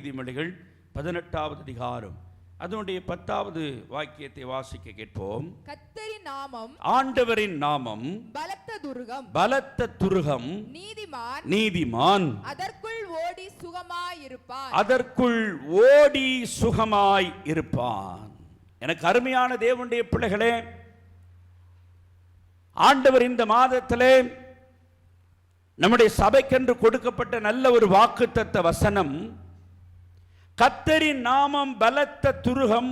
நீதிமொழிகள் 18வது அதிகாரம் அதனுடைய 10வது வாக்கியத்தை வாசிக்க கேட்போம். கர்த்தரின் நாமம், ஆண்டவரின் நாமம் பலத்த துருகம், நீதிமான் அதற்குள் ஓடி சுகமாய் இருப்பான். எனக்கு அருமையான தேவனுடைய பிள்ளைகளே, ஆண்டவர் இந்த மாதத்திலே நம்முடைய சபைக்கென்று கொடுக்கப்பட்ட நல்ல ஒரு வாக்குத்தத்த வசனம், கர்த்தரின் நாமம் பலத்த துருகம்,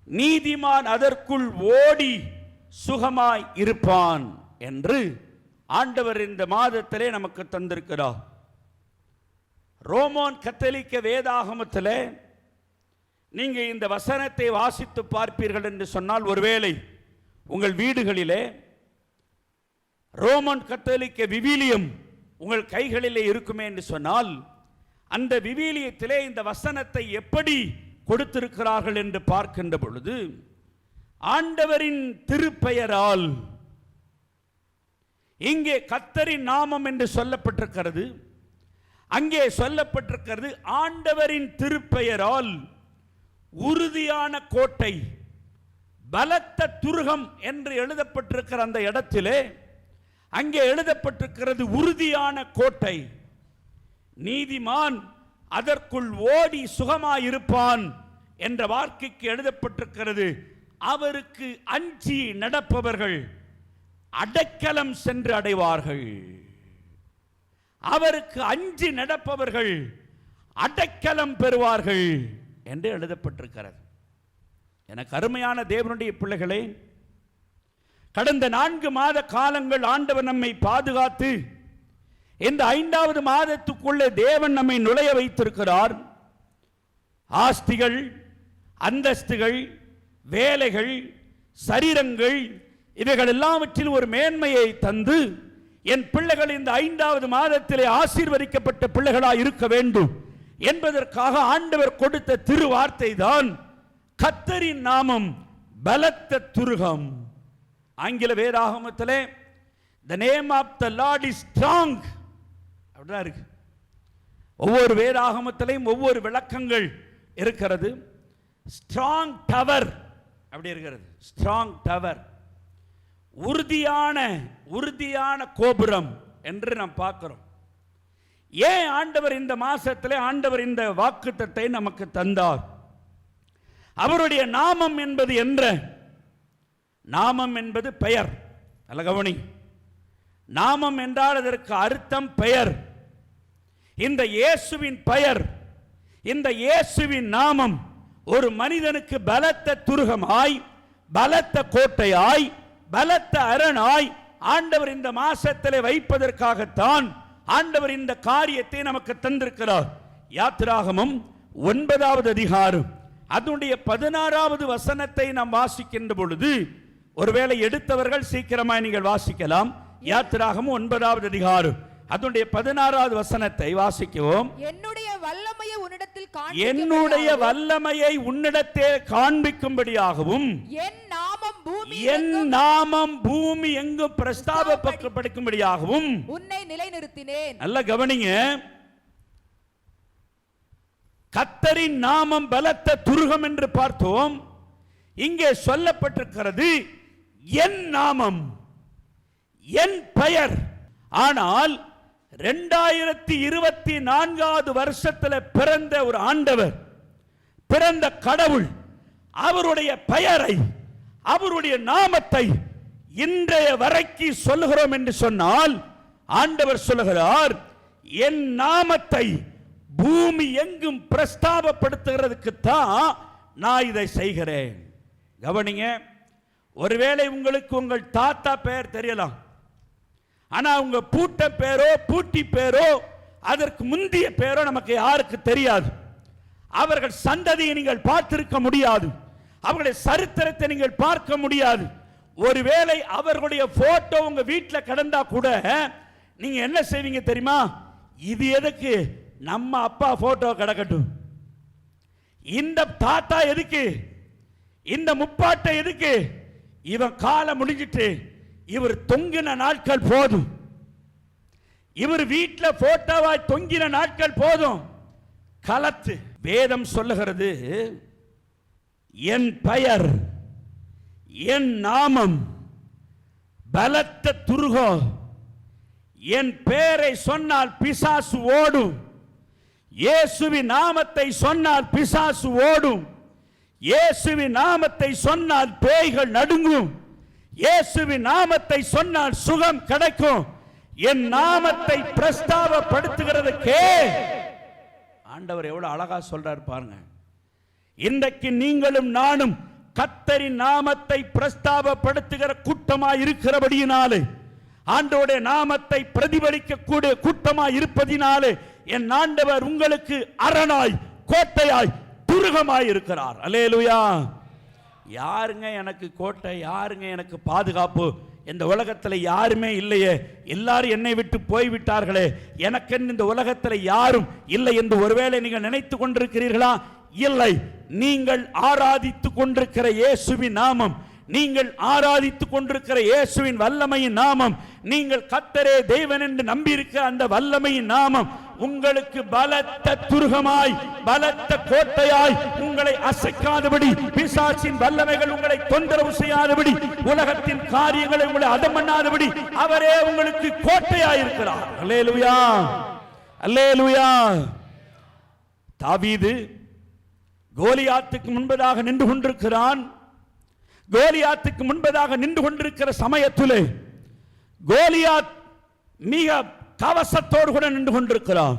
நீதிமான் அதற்குள் ஓடி சுகமாய் இருப்பான் என்று ஆண்டவர் இந்த மாதத்திலே நமக்கு தந்திருக்கிறார். ரோமன் கத்தோலிக்க வேதாகமத்திலே நீங்க இந்த வசனத்தை வாசித்து பார்ப்பீர்கள் என்று சொன்னால், ஒருவேளை உங்கள் வீடுகளிலே ரோமன் கத்தோலிக்க விவிலியம் உங்கள் கைகளிலே இருக்குமே என்று சொன்னால், அந்த விவிலியத்திலே இந்த வசனத்தை எப்படி கொடுத்திருக்கிறார்கள் என்று பார்க்கின்ற பொழுது, ஆண்டவரின் திருப்பெயரால் இங்கே கர்த்தரின் நாமம் என்று சொல்லப்பட்டிருக்கிறது, அங்கே சொல்லப்பட்டிருக்கிறது ஆண்டவரின் திருப்பெயரால் உறுதியான கோட்டை, பலத்த துருகம் என்று எழுதப்பட்டிருக்கிற அந்த இடத்திலே அங்கே எழுதப்பட்டிருக்கிறது உறுதியான கோட்டை, நீதிமான் அதற்குள் ஓடி சுகமாயிருப்பான் என்ற வார்த்தைக்கு எழுதப்பட்டிருக்கிறது அவருக்கு அஞ்சி நடப்பவர்கள் அடைக்கலம் சென்று அடைவார்கள். அவருக்கு அஞ்சி நடப்பவர்கள் அடைக்கலம் பெறுவார்கள் என்று எழுதப்பட்டிருக்கிறது. எனக்கு அருமையான தேவனுடைய பிள்ளைகளே, கடந்த 4 மாத காலங்கள் ஆண்டவர் நம்மை பாதுகாத்து இந்த 5வது மாதத்துக்குள்ளே தேவன் நம்மை நுழைய வைத்திருக்கிறார். ஆஸ்திகள், அந்தஸ்துகள், வேலைகள், சரீரங்கள், இவைகள் எல்லாவற்றில் ஒரு மேன்மையை தந்து என் பிள்ளைகள் இந்த 5வது மாதத்திலே ஆசீர்வதிக்கப்பட்ட பிள்ளைகளாய் இருக்க வேண்டும் என்பதற்காக ஆண்டவர் கொடுத்த திருவார்த்தை தான் கர்த்தரின் நாமம் பலத்த துருகம். ஆங்கில வேதாகமத்திலே the name of the Lord is strong அப்படிதான் இருக்கு. ஒவ்வொரு வேதாகமத்திலையும் ஒவ்வொரு விளக்கங்கள் இருக்கிறது. ஸ்ட்ராங் டவர் அப்படி இருக்கிறது. ஸ்ட்ராங் டவர், உறுதியான கோபுரம் என்று நாம் பார்க்கிறோம். ஏன் ஆண்டவர் இந்த மாசத்திலே ஆண்டவர் இந்த வாக்குத்தத்தை நமக்கு தந்தார்? அவருடைய நாமம் என்பது என்ற நாமம் என்பது பெயர். நல்ல கவனி, நாமம் என்றால் அதற்கு அர்த்தம் பெயர். இந்த இயேசுவின் பெயர், இந்த இயேசுவின் நாமம் ஒரு மனிதனுக்கு பலத்த துருகமாய், பலத்த கோட்டையாய், பலத்த அரணாய் ஆண்டவர் இந்த மாசத்திலே வைப்பதற்காகத்தான் ஆண்டவர் இந்த காரியத்தை நமக்கு தந்திருக்கிறார். யாத்திராகமம் 9வது அதிகாரம் அதனுடைய 16வது வசனத்தை நாம் வாசிக்கின்ற பொழுது, ஒருவேளை எடுத்தவர்கள் சீக்கிரமாய் நீங்கள் வாசிக்கலாம். யாத்திராகமம் 9வது அதிகாரம் அதனுடைய 16வது வசனத்தை வாசிக்கவும். என்னுடைய வல்லமையை உன்னிடத்தே காண்பிக்கும்படியாகவும் என் நாமம் பூமி எங்கும் பிரஸ்தாபப்படும்படியாகவும் உன்னை நிலைநிறுத்தினேன். நல்ல கவனிங்க, கர்த்தரின் நாமம் பலத்த துருகம் என்று பார்த்தோம். இங்கே சொல்லப்பட்டிருக்கிறது என் நாமம், என் பெயர். ஆனால் 2024வது வருஷத்தில் பிறந்த ஒரு ஆண்டவர், பிறந்த கடவுள் அவருடைய பெயரை, அவருடைய நாமத்தை இன்றைய வரைக்கும் சொல்லுகிறோம் என்று சொன்னால், ஆண்டவர் சொல்லுகிறார் என் நாமத்தை பூமி எங்கும் பிரஸ்தாபப்படுத்துகிறதுக்கு தான் நான் இதை செய்கிறேன். கவனிங்க, ஒருவேளை உங்களுக்கு உங்கள் தாத்தா பெயர் தெரியலாம், ஆனா உங்க பூட்ட பேரோ பூட்டி பேரோ அதற்கு முந்திய பேரோ நமக்கு யாருக்கு தெரியாது. அவர்கள் சந்ததியை நீங்கள் பார்த்திருக்க முடியாது, அவர்களுடைய சரித்திரத்தை நீங்கள் பார்க்க முடியாது. ஒருவேளை அவர்களுடைய போட்டோ உங்க வீட்டில் கிடந்தா கூட நீங்க என்ன செய்வீங்க தெரியுமா? இது எதுக்கு நம்ம அப்பா போட்டோ கிடக்கட்டும், இந்த தாத்தா எதுக்கு, இந்த முப்பாட்டை எதுக்கு, இவன் காலம் முடிஞ்சிட்டு இவர் தொங்கின நாட்கள் போதும், இவர் வீட்டில் போட்டோவாய் தொங்கின நாட்கள் போதும், களத்து. வேதம் சொல்லுகிறது, என் பெயர், என் நாமம் பலத்த துருகம். என் பெயரை சொன்னால் பிசாசு ஓடும். இயேசுவின் நாமத்தை சொன்னால் பிசாசு ஓடும். இயேசுவின் நாமத்தை சொன்னால் பேய்கள் நடுங்கும். இயேசுவின் நாமத்தை சொன்னால் சுகம் கிடைக்கும். என் நாமத்தை பிரஸ்தாபப்படுத்துகிறதுக்கே ஆண்டவர் எவ்வளவு அழகா சொல்றார் பாருங்க. இன்றைக்கு நீங்களும் நானும் கர்த்தரின் நாமத்தை பிரஸ்தாபப்படுத்துகிற கூட்டமாய் இருக்கிறபடியினாலே, ஆண்டவருடைய நாமத்தை பிரதிபலிக்கக்கூடிய கூட்டமாய் இருப்பதினாலே, என் ஆண்டவர் உங்களுக்கு அரணாய், கோட்டையாய், துருகமாய் இருக்கிறார். அல்லேலூயா. யாருங்க எனக்கு கோட்டை, யாருங்க எனக்கு பாதுகாப்பு? இந்த உலகத்தில் யாருமே இல்லையே, எல்லாரும் என்னை விட்டு போய்விட்டார்களே, எனக்கு இந்த உலகத்தில் யாரும் இல்லை என்று ஒருவேளை நீங்கள் நினைத்து கொண்டிருக்கிறீர்களா? இல்லை. நீங்கள் ஆராதித்துக் கொண்டிருக்கிற இயேசுவின் நாமம், நீங்கள் ஆராதித்துக் கொண்டிருக்கிற இயேசுவின் வல்லமையின் நாமம், நீங்கள் கர்த்தரே தேவன் என்று நம்பியிருக்கிற அந்த வல்லமையின் நாமம் உங்களுக்கு பலத்த துருகமாய், பலத்த கோட்டையாய், உங்களை அசைக்காதபடி, பிசாசின் வல்லமைகள் உங்களை தொந்தரவு செய்யாதபடி, உலகத்தின் காரியங்களை உங்களை அதம் பண்ணாதபடி அவரே உங்களுக்கு கோட்டையாய் இருக்கிறார். அல்லேலூயா, அல்லேலூயா. தாவீது கோலியாத்துக்கு முன்பதாக நின்று கொண்டிருக்கிறான். கோலியாத்துக்கு முன்பதாக நின்று கொண்டிருக்கிற சமயத்திலே கோலியாத் மிக கவசத்தோடு கூட நின்று கொண்டிருக்கிறான்.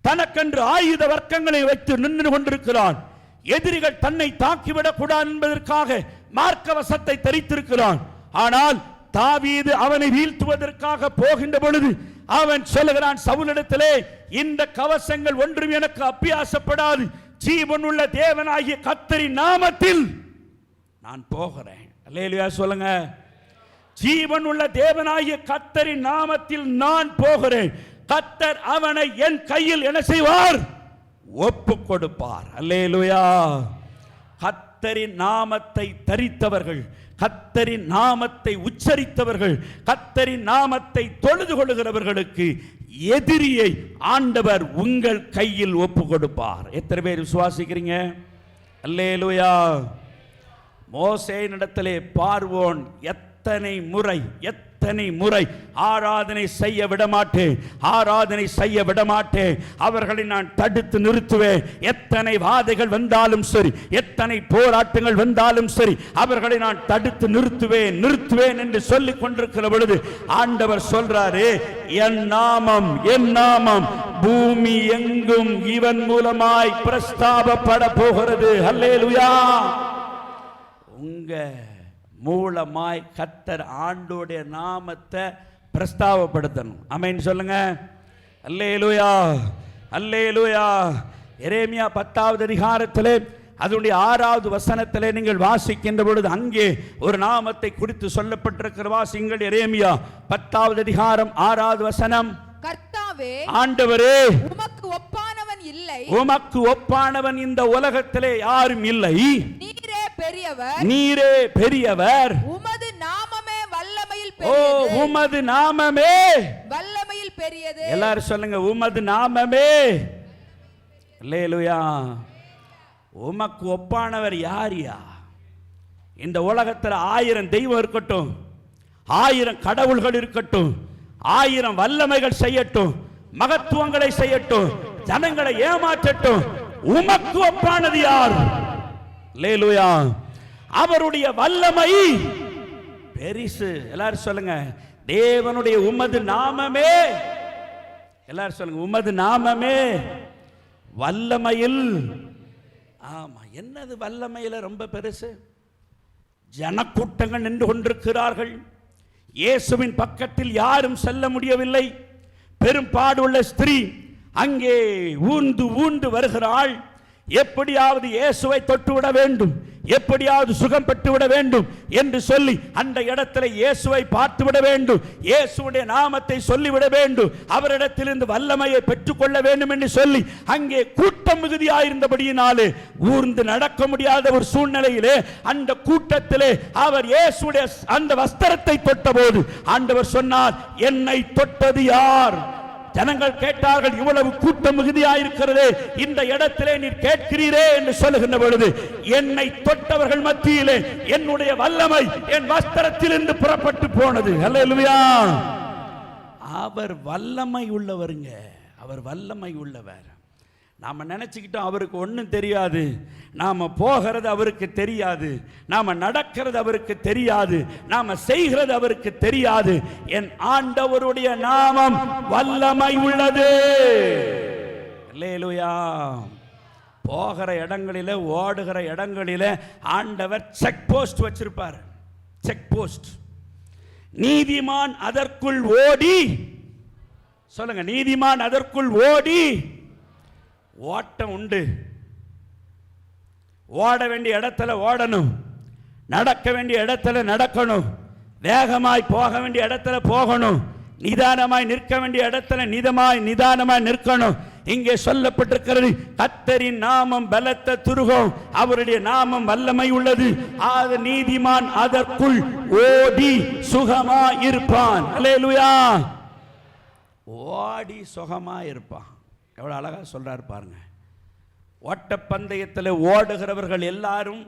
தனக்கென்று ஆயுத வர்க்கங்களை வைத்து நின்று கொண்டிருக்கிறான். எதிரிகள் தன்னை தாக்கிவிடக் கூடாது என்பதற்காக மார்க்கவசத்தை தரித்திருக்கிறான். ஆனால் தாவீது அவனை வீழ்த்துவதற்காக போகின்ற பொழுது அவன் சொல்லுகிறான் சவுலிடத்திலே, இந்த கவசங்கள் ஒன்றும் எனக்கு அபியாசப்படாது, ஜீவனுள்ள தேவனாகிய கர்த்தரின் நாமத்தில் நான் போகிறேன். அல்லேலூயா சொல்லுங்க. ஜீவனுள்ள தேவனாகிய கர்த்தரின் நாமத்தில் நான் போகிறேன். கர்த்தர் அவனை என் கையில் என்ன செய்வார்? ஒப்பு கொடுப்பார். அல்லேலூயா. கர்த்தரின் நாமத்தை தரித்தவர்கள், கர்த்தரின் நாமத்தை உச்சரித்தவர்கள், கர்த்தரின் நாமத்தை தொழுது கொள்ளுகிறவர்களுக்கு எதிரியை ஆண்டவர் உங்கள் கையில் ஒப்பு கொடுப்பார். எத்தனை பேர் விசுவாசிக்கிறீங்க? அல்லேலூயா. மோசேயினிடத்திலே பார்வோன் எத்தனை முறை ஆராதனை செய்ய விடமாட்டேன், ஆராதனை செய்ய விடமாட்டேன், அவர்களை நான் தடுத்து நிறுத்துவேன். எத்தனை வாதைகள் வந்தாலும் சரி, எத்தனை போராட்டங்கள் வந்தாலும் சரி, அவர்களை நான் தடுத்து நிறுத்துவேன் என்று சொல்லிக் கொண்டிருக்கிற பொழுது ஆண்டவர் சொல்றாரு, என் நாமம் பூமி எங்கும் இவன் மூலமாய் பிரஸ்தாபப்பட போகிறது. அல்லேலூயா. உங்க மூலமாய் கர்த்தர் ஆண்டோடைய நாமத்தை பிரஸ்தாபப்படுத்தணும். ஆமென் சொல்லுங்க. அல்லேலூயா, அல்லேலூயா. எரேமியா 10வது அதிகாரத்திலே அதனுடைய 6வது வசனத்திலே நீங்கள் வாசிக்கின்ற பொழுது அங்கே ஒரு நாமத்தை குறித்து சொல்லப்பட்டிருக்கிற வாசிங்கள். எரேமியா 10வது அதிகாரம் 6வது வசனம். கர்த்தாவே, ஆண்டவரே, உமக்கு ஒப்பானவன் இல்லை, உமக்கு ஒப்பானவன் இந்த உலகத்திலே யாரும் இல்லை. நீரே பெரியவர், நீரே பெரியவர். உமது நாமமே வல்லமையில் ஓ, பெரியது, உமது நாமமே வல்லமையில் பெரியது. எல்லாரும் சொல்லுங்க, உமது நாமமே. அல்லேலூயா. உமக்கு ஒப்பானவர் யாரியா? இந்த உலகத்தில் 1000 தெய்வம் இருக்கட்டும், 1000 கடவுள்கள் இருக்கட்டும், 1000 வல்லமைகள் செய்யட்டும், மகத்துவங்களை செய்யட்டும், ஜனங்களை ஏமாற்றட்டும், உமக்கு ஒப்பானது யார்? அல்லேலூயா. அவருடைய வல்லமை பெரிசு. எல்லாரும் சொல்லுங்க, தேவனுடைய உமது நாமமே. எல்லாரும் சொல்லுங்க, உமது நாமமே வல்லமையில். ஆமா, என்னது வல்லமையில ரொம்ப பெருசு? ஜனக்கூட்டங்கள் நின்று கொண்டிருக்கிறார்கள். இயேசுவின் பக்கத்தில் யாரும் செல்ல முடியவில்லை. பெரும்பாடுள்ள ஸ்திரீ அங்கே ஊந்து வருகிறாள். எப்படியாவது இயேசுவை தொட்டுவிட வேண்டும், எப்படியாவது சுகம் பெற்றுவிட வேண்டும் என்று சொல்லி அந்த இடத்துல இயேசுவை பார்த்துவிட வேண்டும், இயேசுடைய நாமத்தை சொல்லிவிட வேண்டும், அவரிடத்திலிருந்து வல்லமையை பெற்றுக்கொள்ள வேண்டும் என்று சொல்லி அங்கே கூட்டம் மிகுதியாயிருந்தபடியினாலே ஊர்ந்து நடக்க முடியாத ஒரு சூழ்நிலையிலே அந்த கூட்டத்திலே அவர் இயேசுடைய அந்த வஸ்திரத்தை தொட்டபோது ஆண்டவர் சொன்னார், என்னை தொட்டது யார்? ஜனங்கள் கேட்டார்கள், இவ்வளவு கூட்டம் மிகுதியாயிருக்கிறது, இந்த இடத்திலே நீர் கேட்கிறீரே என்று சொல்லுகின்ற பொழுது, என்னை தொட்டவர்கள் மத்தியிலே என்னுடைய வல்லமை என் வஸ்திரத்திலிருந்து புறப்பட்டு போனது. அல்லேலூயா. அவர் வல்லமை உள்ளவருங்க, அவர் வல்லமை உள்ளவர். நாம நினைச்சுக்கிட்டோம் அவருக்கு ஒன்றும் தெரியாது, நாம போகிறது அவருக்கு தெரியாது, நாம நடக்கிறது அவருக்கு தெரியாது, நாம செய்கிறது அவருக்கு தெரியாது. என் ஆண்டவருடைய நாமம் வல்லமை உள்ளது. அல்லேலூயா. போகிற இடங்களிலே, ஓடுகிற இடங்களிலே ஆண்டவர் செக் போஸ்ட் வச்சிருப்பார். Check post. நீதிமான் அதற்குள் ஓடி, சொல்லுங்க, நீதிமான் அதற்குள் ஓடி, ஓட்டம் உண்டு. ஓட வேண்டிய இடத்துல ஓடணும், நடக்க வேண்டிய இடத்துல நடக்கணும், வேகமாய் போக வேண்டிய இடத்துல போகணும், நிதானமாய் நிற்க வேண்டிய இடத்துல நிதானமாய் நிற்கணும். இங்கே சொல்லப்பட்டிருக்கிறது, கர்த்தரின் நாமம் பலத்த துருகம், அவருடைய நாமம் வல்லமை உள்ளது. அது நீதிமான் அதற்குள் ஓடி சுகமாய் இருப்பான். அல்லேலூயா. ஓடி சுகமாய் இருப்பான். எவ்வளோ அழகாக சொல்கிறார் பாருங்க. ஓட்டப்பந்தயத்தில் ஓடுகிறவர்கள் எல்லாரும்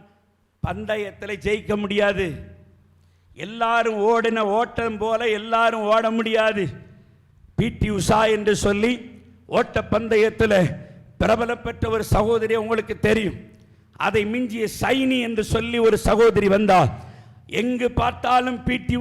பந்தயத்தில் ஜெயிக்க முடியாது. எல்லாரும் ஓடின ஓட்டம் போல எல்லாரும் ஓட முடியாது. பிடி உஷா என்று சொல்லி ஓட்டப்பந்தயத்தில் பிரபல பெற்ற ஒரு சகோதரி உங்களுக்கு தெரியும். அதை மிஞ்சிய சைனி என்று சொல்லி ஒரு சகோதரி வந்தார். எங்கு பார்த்தாலும் பிடி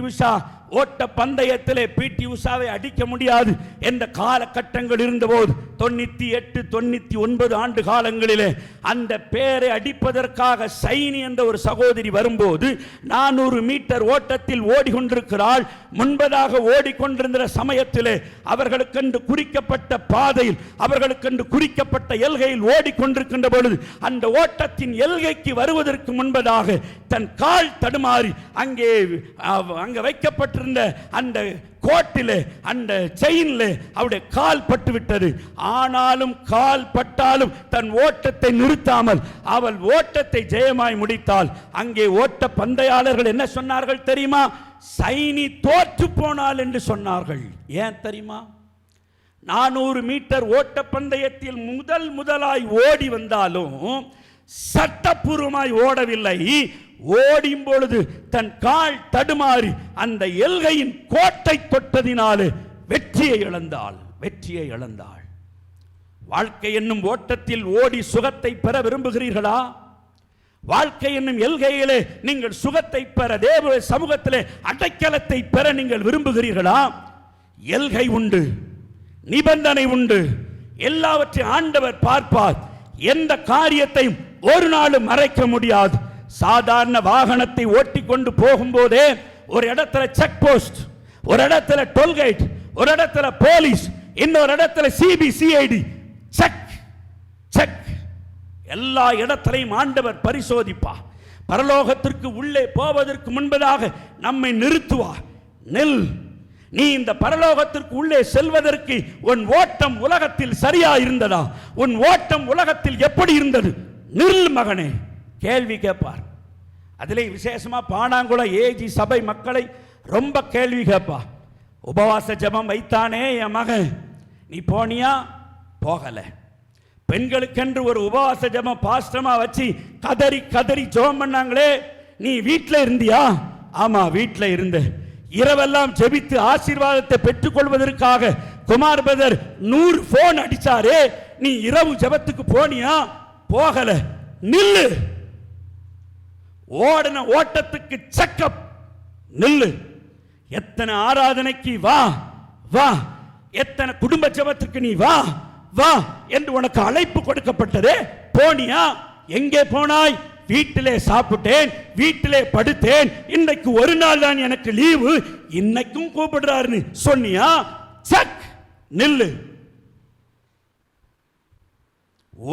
உஷா. ஓட்ட பந்தயத்திலே பிடி உஷாவை அடிக்க முடியாது என்ற காலகட்டங்கள் இருந்தபோது 98, 99 ஆண்டு காலங்களிலே அந்த பேரை அடிப்பதற்காக சைனி என்ற ஒரு சகோதரி வரும்போது 400 மீட்டர் ஓட்டத்தில் ஓடிக்கொண்டிருக்கிறாள். முன்பதாக ஓடிக்கொண்டிருந்த சமயத்திலே அவர்களுக்கென்று குறிக்கப்பட்ட பாதையில், அவர்களுக்கென்று குறிக்கப்பட்ட எல்கையில் ஓடிக்கொண்டிருக்கின்ற பொழுது அந்த ஓட்டத்தின் எல்கைக்கு வருவதற்கு முன்பதாக தன் கால் தடுமாறி அங்கே வைக்கப்பட்டிருந்த அந்த கோட்டிலே, அந்த செயினிலே அவருடைய கால் பட்டு விட்டது. ஆனாலும் கால் பட்டாலும் தன் ஓட்டத்தை நிறுத்தாமல் அவள் ஓட்டத்தை ஜெயமாய் முடித்தாள். அங்கே ஓட்ட பந்தயாளர்கள் என்ன சொன்னார்கள் தெரியுமா? சைனி தோற்று போனாள் என்று சொன்னார்கள். ஏன் தெரியுமா? 400 மீட்டர் ஓட்ட பந்தயத்தில் முதலாய் ஓடி வந்தாலும் சட்டப்பூர்வமாய் ஓடவில்லை. ஓடும் பொழுது தன் கால் தடுமாறி அந்த எல்கையின் கோட்டை தொட்டதினாலே வெற்றியை இழந்தாள். வாழ்க்கை என்னும் ஓட்டத்தில் ஓடி சுகத்தை பெற விரும்புகிறீர்களா? வாழ்க்கை என்னும் எல்கையிலே நீங்கள் சுகத்தை பெற, தேவ சமூகத்திலே அடைக்கலத்தை பெற நீங்கள் விரும்புகிறீர்களா? எல்கை உண்டு, நிபந்தனை உண்டு, எல்லாவற்றையும் ஆண்டவர் பார்ப்பார். எந்த காரியத்தையும் ஒரு நாளும் மறைக்க முடியாது. சாதாரண வாகனத்தை ஓட்டிக்கொண்டு போகும்போதே ஒரு இடத்துல செக் போஸ்ட், ஒரு இடத்துல டோல்கேட், ஒரு இடத்துல போலீஸ், இன்னொரு இடத்துல சிபிசிஐடி, செக். எல்லா இடத்திலையும் ஆண்டவர் பரிசோதிப்பார். பரலோகத்திற்கு உள்ளே போவதற்கு முன்பதாக நம்மை நிறுத்துவார். நெல், நீ இந்த பரலோகத்திற்கு உள்ளே செல்வதற்கு உன் ஓட்டம் உலகத்தில் சரியா இருந்ததா? உன் ஓட்டம் உலகத்தில் எப்படி இருந்தது? நில் மகனே. கேள்வி கேட்பார். அதிலே விசேஷமா பாணாங்குளம் ஏஜி சபை மக்களை ரொம்ப கேள்வி கேட்பா. உபவாச ஜெபம் வைத்தானே என் மகன், நீ போனியா? போகல. பெண்களுக்கென்று ஒரு உபவாச ஜெபம் பாஸ்டமா வச்சு கதறி ஜெபம் பண்ணாங்களே, நீ வீட்டில் இருந்தியா? ஆமா, வீட்டில் இருந்த. இரவெல்லாம் ஜெபித்து ஆசீர்வாதத்தை பெற்றுக் கொள்வதற்காக குமார் பிரதர் 100 போன் அடிச்சாரே, நீ இரவு ஜெபத்துக்கு போனியா? போகல. நில்லு. ஓடின ஓட்டத்துக்கு செக்கப். நில்லு. எத்தனை ஆராதனைக்கு வா, எத்தனை குடும்ப ஜெபத்துக்கு நீ வா என்று உனக்கு அழைப்பு கொடுக்கப்பட்டதே, போனியா? எங்கே போனாய்? வீட்டிலே சாப்பிட்டேன், வீட்டிலே படுத்தேன், இன்னைக்கு ஒரு நாள் தான் எனக்கு லீவு, இன்னைக்கும் கூப்பிடுறாருன்னு சொன்னியா? செக். நில்லு.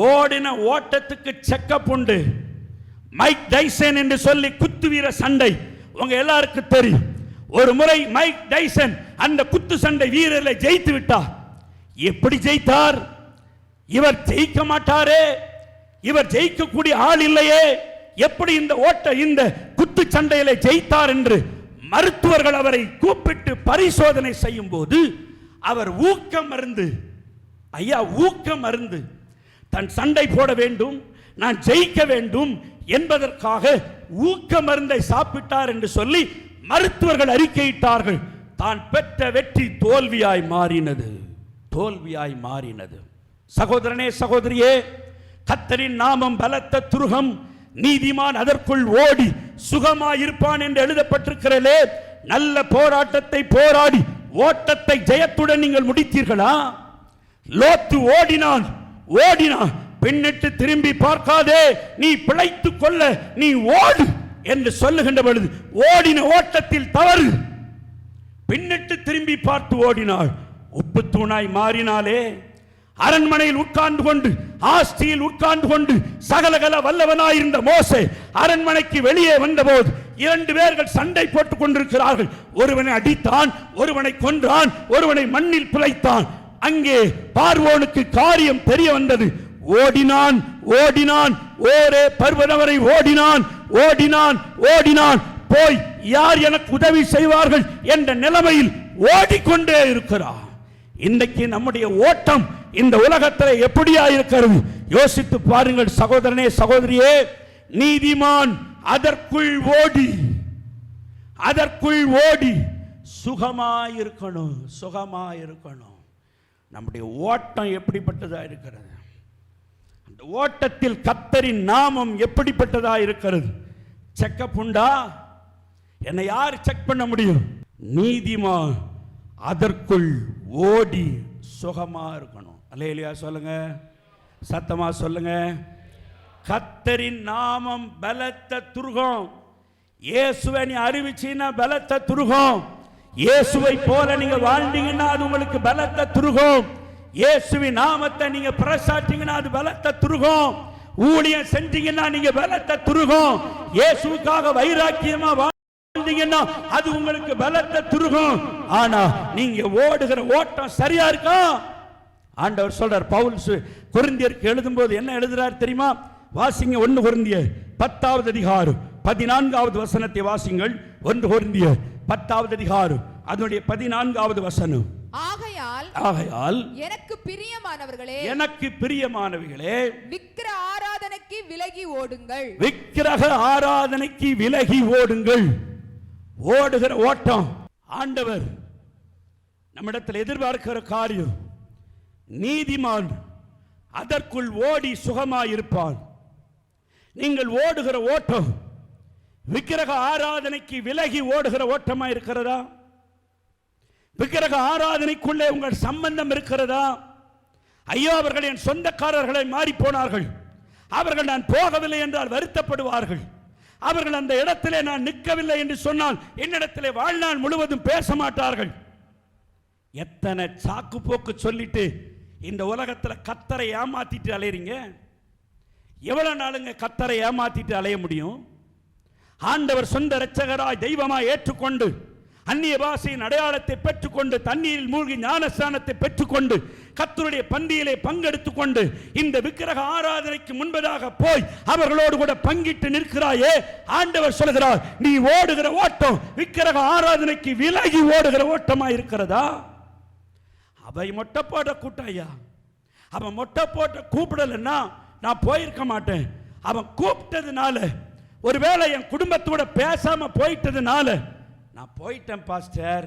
ஓடின ஓட்டத்துக்கு செக்கப் உண்டு. மைக் டைசன் என்று சொல்லி குத்து வீர சண்டை உங்க எல்லாருக்கும் தெரியும். ஒரு முறை மைக் டைசன் அந்த குத்து சண்டை வீரரை ஜெயித்து விட்டார். எப்படி ஜெயித்தார்? இவர் ஜெயிக்க மாட்டாரே, இவர் ஜெயிக்கக்கூடிய ஆள் இல்லையே, எப்படி இந்த குத்து சண்டையில ஜெயித்தார் என்று மருத்துவர்கள் அவரை கூப்பிட்டு பரிசோதனை செய்யும் போது அவர் ஊக்கம் மருந்து, ஐயா ஊக்கம் மருந்து, தன் சண்டை போட வேண்டும், நான் ஜெயிக்க வேண்டும் என்பதற்காக ஊக்க மருந்தை சாப்பிட்டார் என்று சொல்லி மருத்துவர்கள் அறிக்கையிட்டார்கள். தான் பெற்ற வெற்றி தோல்வியாய் மாறினது, தோல்வியாய் மாறினது. சகோதரனே சகோதரியே, கர்த்தரின் நாமம் பலத்த துருகம், நீதிமான் அதற்குள் ஓடி சுகமாயிருப்பான் என்று எழுதப்பட்டிருக்கிறதே. நல்ல போராட்டத்தை போராடி ஓட்டத்தை ஜெயத்துடன் நீங்கள் முடித்தீர்களா? லோத்து ஓடினான், பின்னிட்டு திரும்பி பார்க்காதே, நீ பிழைத்துக் கொள்ள நீ ஓடு என்று சொல்லுகின்ற பொழுது ஓடின ஓட்டத்தில் தவறு. பின்னிட்டு திரும்பி பார்த்து ஓடினாள், உப்பு தூணாய் மாறினாலே. அரண்மனையில் உட்கார்ந்து கொண்டு, ஆஸ்தியில் உட்கார்ந்து கொண்டு சகலகல வல்லவனாயிருந்த மோசே அரண்மனைக்கு வெளியே வந்தபோது 2 பேர்கள் சண்டை போட்டுக் கொண்டிருக்கிறார்கள். ஒருவனை அடித்தான், ஒருவனை கொன்றான், ஒருவனை மண்ணில் புதைத்தான். அங்கே பார்வோனுக்கு காரியம் தெரிய வந்தது. ஓடினான், ஓரே பர்வதம் வரை ஓடினான், போய் யார் எனக்கு உதவி செய்வார்கள் என்ற நிலைமையில் ஓடிக்கொண்டே இருக்கிறார். இன்றைக்கு நம்முடைய ஓட்டம் இந்த உலகத்தில் எப்படியா இருக்கிறது? யோசித்து பாருங்கள் சகோதரனே சகோதரியே. நீதிமான் அதற்குள் ஓடி சுகமாயிருக்கணும். நம்முடைய ஓட்டம் எப்படிப்பட்டதா இருக்கிறது? அந்த ஓட்டத்தில் கர்த்தரின் நாமம் எப்படிப்பட்டதா இருக்கிறது? செக்கப் உண்டா? என்னை யார் செக் பண்ண முடியும்? நீதிமான் அதற்குள் ஓடி சுகமா இருக்கணும். அல்லேலூயா சொல்லுங்க, சத்தமா சொல்லுங்க. கர்த்தரின் நாமம் பலத்த துருகம். இயேசுவை நீ அறிவிச்சீன்னா பலத்த துருகம். இயேசுவை போல நீங்க வாழ்ந்தீங்கன்னா அது உங்களுக்கு பலத்த துருகம். இயேசுவின் நாமத்தை நீங்க பிரசாட்டிங்கன்னா அது பலத்த துருகம். ஊழியம் செஞ்சீங்கன்னா நீங்க பலத்த துருகம். இயேசுவுக்காக வைராக்கியமா வாழ்ந்தீங்கன்னா அது உங்களுக்கு பலத்த துருகம். ஆனா நீங்க ஓடுகிற ஓட்டம் சரியா இருக்கா? ஆண்டவர் சொல்றார். பவுல் கொரிந்தியருக்கு எழுதும்போது என்ன எழுதுறார் தெரியுமா? வாசிங்க 1 கொரிந்தியர் 10வது அதிகாரம் 14வது வசனத்தை வாசிங்கள். 1 கொரிந்தியர் 10வது அதிகாரம் அதனுடைய 14வது வசனம். ஆகையால் எனக்கு பிரியமானவர்களே விக்கிரக ஆராதனைக்கு விலகி ஓடுங்கள். ஓடுகிற ஓட்டம் ஆண்டவர் நம்மிடத்தில் எதிர்பார்க்கிற காரியம். நீதிமான் அதற்குள் ஓடி சுகமாயிருப்பான். நீங்கள் ஓடுகிற ஓட்டம் விக்கிரக ஆராதனைக்கு விலகி ஓடுகிற ஓட்டமா இருக்கிறதா? விக்கிரக ஆராதனைக்குள்ளே உங்கள் சம்பந்தம் இருக்கிறதா? ஐயோ, அவர்கள் என் சொந்தக்காரர்களை மாறி போனார்கள், அவர்கள் நான் போகவில்லை என்றால் வருத்தப்படுவார்கள், அவர்கள் அந்த இடத்திலே நான் நிற்கவில்லை என்று சொன்னால் என்னிடத்திலே வாழ்நாள் முழுவதும் பேச மாட்டார்கள். எத்தனை சாக்கு போக்கு சொல்லிட்டு இந்த உலகத்தில் கர்த்தரை ஏமாத்திட்டு அலையறீங்க. எவ்வளவு நாளுங்க கர்த்தரை ஏமாத்திட்டு அலைய முடியும்? ஆண்டவர் சொந்த இரட்சகராய் தெய்வமாய் ஏற்றுக்கொண்டு அந்நிய பாஷையின் அடையாளத்தை பெற்றுக்கொண்டு தண்ணீரில் மூழ்கி ஞானஸ்நானத்தை பெற்றுக்கொண்டு கர்த்தருடைய பந்தியிலே பங்கெடுத்துக் கொண்டு இந்த விக்கிரக ஆராதனைக்கு முன்பதாக போய் அவர்களோடு கூட பங்கிட்டு நிற்கிறாயே. ஆண்டவர் சொல்கிறார், நீ ஓடுகிற ஓட்டம் விக்கிரக ஆராதனைக்கு விலகி ஓடுகிற ஓட்டமா இருக்கிறதா? அவை மொட்டை போட்ட கூட்டாயா, அவன் மொட்டை போட்ட கூப்பிடலன்னா நான் போயிருக்க மாட்டேன். அவன் கூப்பிட்டதுனால, ஒருவேளை என் குடும்பத்தோட பேசாம போயிட்டதுனால நான் போயிட்டேன் பாஸ்டர்.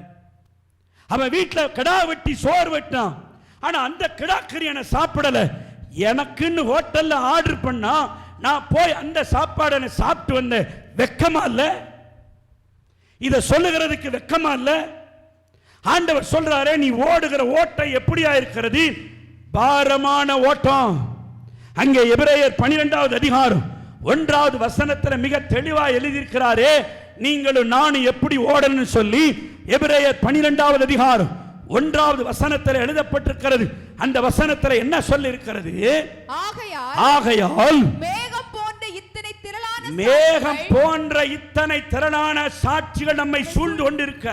அவன் வீட்டில் கிடா வெட்டி சோறு வெட்டான், ஆனா அந்த கிடாக்கறி என்ன சாப்பிடல. எனக்குன்னு ஹோட்டல்ல ஆர்டர் பண்ணா நான் போய் அந்த சாப்பாடு சாப்பிட்டு வந்தேன். வெக்கமா இல்ல? இத சொல்லுகிறதுக்கு வெக்கமா இல்ல? ஆண்டவர் சொல்றாரே, நீ ஓடுகிற ஓட்டம் எப்படியா இருக்கிறது? பாரமான ஓட்டம். அங்கே எபிரேயர் 12வது அதிகாரம் 1வது வசனத்துல மிக தெளிவா எழுதியிருக்கிறாரே, நீங்களும் நானும் எப்படி ஓடணும்னு சொல்லி. எபிரேயர் 12வது அதிகாரம் 1வது வசனத்தில் எழுதப்பட்டிருக்கிறது. அந்த வசனத்தில் என்ன சொல்லி இருக்கிறது? ஆகையால் மேகம் போன்ற இத்தனை திரளான சாட்சிகள் நம்மை சூழ்ந்து கொண்டிருக்க,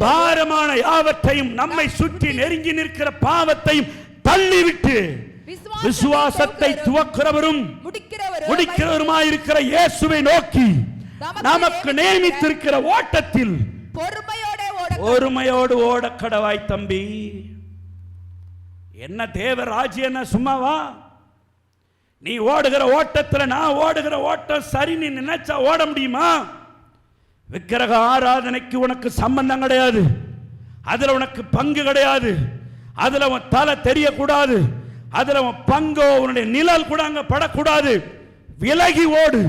பாரமான யாவற்றையும் நம்மை சுற்றி நெருங்கி நிற்கிற பாவத்தையும் தள்ளிவிட்டு விசுவாசத்தை துவக்கிறவரும் முடிக்கிறவருமாயிருக்கிற இயேசுவை நோக்கி நமக்கு நியமித்திருக்கிற ஓட்டத்தில் பொறுமையோடு ஓட கடவாய் தம்பி. என்ன தேவ ராஜ்யம் சும்மாவா? நீ ஓடுகிற ஓட்டத்தில் நான் ஓடுகிற ஓட்டம் சரி நீ நினைச்சா ஓட முடியுமா? விக்கிரக ஆராதனைக்கு உனக்கு சம்பந்தம் கிடையாது, அதுல உனக்கு பங்கு கிடையாது, அதுல உன் தலை தெரியக்கூடாது, அதுல உன் பங்கோ உன்னுடைய நிழல் கூட அங்க படக்கூடாது. விலகி ஓடு.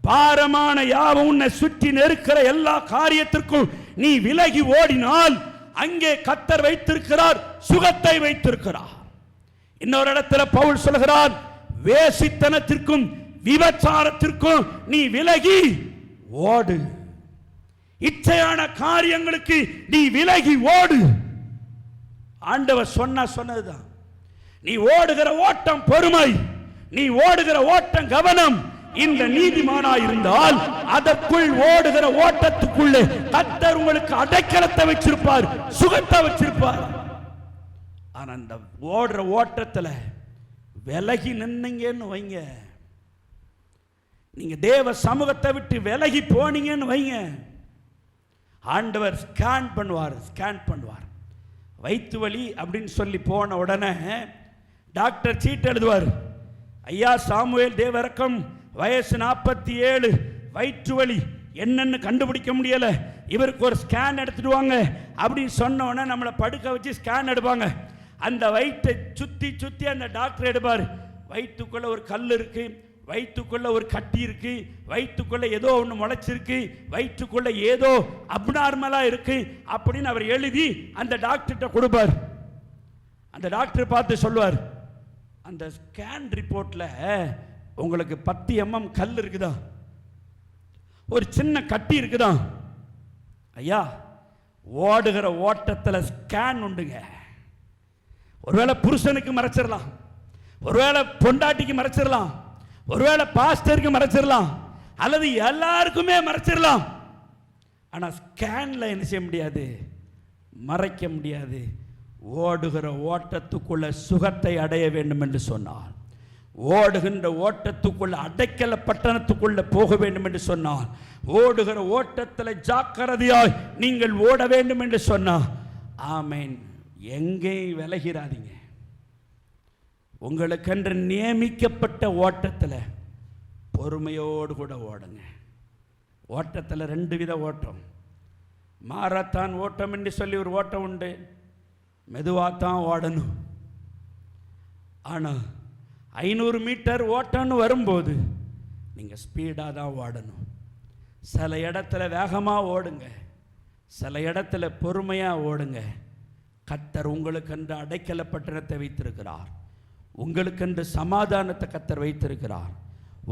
பாரமான யாவும் உன்னை சுற்றி நெருக்கிற எல்லா காரியத்திற்கும் நீ விலகி ஓடினால் அங்கே கர்த்தர் வைத்திருக்கிறார், சுகத்தை வைத்திருக்கிறார். இன்னொரு இடத்துல பவுல் சொல்கிறார், வேசித்தனத்திற்கும் விபச்சாரத்திற்கும் நீ விலகி ஓடு. இச்சையான காரியங்களுக்கு நீ விலகி ஓடு. ஆண்டவர் சொன்னதுதான். நீ ஓடுகிற ஓட்டம் பொறுமை, நீ ஓடுகிற ஓட்டம் கவனம். இந்த நீதிமானாய் இருந்தால் அதற்குள் ஓடுகிற ஓட்டத்துக்குள்ளே கர்த்தர் உங்களுக்கு அடைக்கலத்தை வச்சிருப்பார், சுகத்தை வச்சிருப்பார். ஆனா அந்த ஓடுற ஓட்டத்துல விலகி நின்னீங்கன்னு வைங்க, நீங்க தேவ சமூகத்தை விட்டு விலகி போனீங்கன்னு வைங்க, ஆண்டவர் ஸ்கேன் பண்ணுவார். வயிற்று வலி அப்படின்னு சொல்லி போன உடனே டாக்டர் சீட் எழுதுவார். ஐயா சாமுவேல் தேவரக்கம், வயசு 47, வயிற்று வலி என்னன்னு கண்டுபிடிக்க முடியல, இவருக்கு ஒரு ஸ்கேன் எடுத்துட்டு வாங்க அப்படின்னு சொன்ன உடனே நம்மளை படுக்க வச்சு ஸ்கேன் எடுப்பாங்க. அந்த வயிற்றை சுத்தி அந்த டாக்டர் எடுப்பார். வயிற்றுக்குள்ள ஒரு கல் இருக்கு, வயிற்றுக்குள்ள ஒரு கட்டி இருக்கு, வயிற்றுக்குள்ள ஏதோ ஒன்று முளைச்சிருக்கு, வயிற்றுக்குள்ள ஏதோ அப்நார்மலா இருக்கு அப்படின்னு அவர் எழுதி அந்த டாக்டர்கிட்ட கொடுப்பார். அந்த டாக்டர் பார்த்து சொல்லுவார், அந்த ஸ்கேன் ரிப்போர்ட்ல உங்களுக்கு 10 mm கல் இருக்குதா, ஒரு சின்ன கட்டி இருக்குதா? ஐயா, ஓடுகிற ஓட்டத்தில் ஸ்கேன் உண்டுங்க. ஒருவேளை புருஷனுக்கு மறைச்சிடலாம், ஒருவேளை பொண்டாட்டிக்கு மறைச்சிடலாம், ஒருவேளை பாஸ்டருக்கு மறைச்சிடலாம், அல்லது எல்லாருக்குமே மறைச்சிடலாம். ஆனா ஸ்கேன்ல என்ன செய்ய முடியாது, மறைக்க முடியாது. ஓடுகிற ஓட்டத்துக்குள்ள சுகத்தை அடைய வேண்டும் என்று சொன்னார். ஓடுகின்ற ஓட்டத்துக்குள்ள அடைக்கல பட்டணத்துக்குள்ள போக வேண்டும் என்று சொன்னார். ஓடுகிற ஓட்டத்தில் ஜாக்கிரதையாய் நீங்கள் ஓட வேண்டும் என்று சொன்னார். ஆமென். எங்கேயும் விலகிறாதீங்க. உங்களுக்கென்று நியமிக்கப்பட்ட ஓட்டத்தில் பொறுமையோடு கூட ஓடுங்க. ஓட்டத்தில் 2 வித ஓட்டம். மாரத்தான் ஓட்டம் என்று சொல்லி ஒரு ஓட்டம் உண்டு, மெதுவாகத்தான் ஓடணும். ஆனால் 500 மீட்டர் ஓட்டம்னு வரும்போது நீங்கள் ஸ்பீடாக தான் ஓடணும். சில இடத்துல வேகமாக ஓடுங்க, சில இடத்துல பொறுமையாக ஓடுங்க. கர்த்தர் உங்களுக்கென்று அடைக்கல பட்டணத்தை வைத்திருக்கிறார், உங்களுக்கென்று சமாதானத்தை கர்த்தர் வைத்திருக்கிறார்,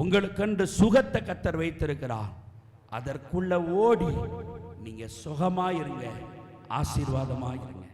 உங்களுக்கென்று சுகத்தை கர்த்தர் வைத்திருக்கிறார். அதற்குள்ள ஓடி நீங்க சுகமாயிருங்க, ஆசீர்வாதமாயிருங்க.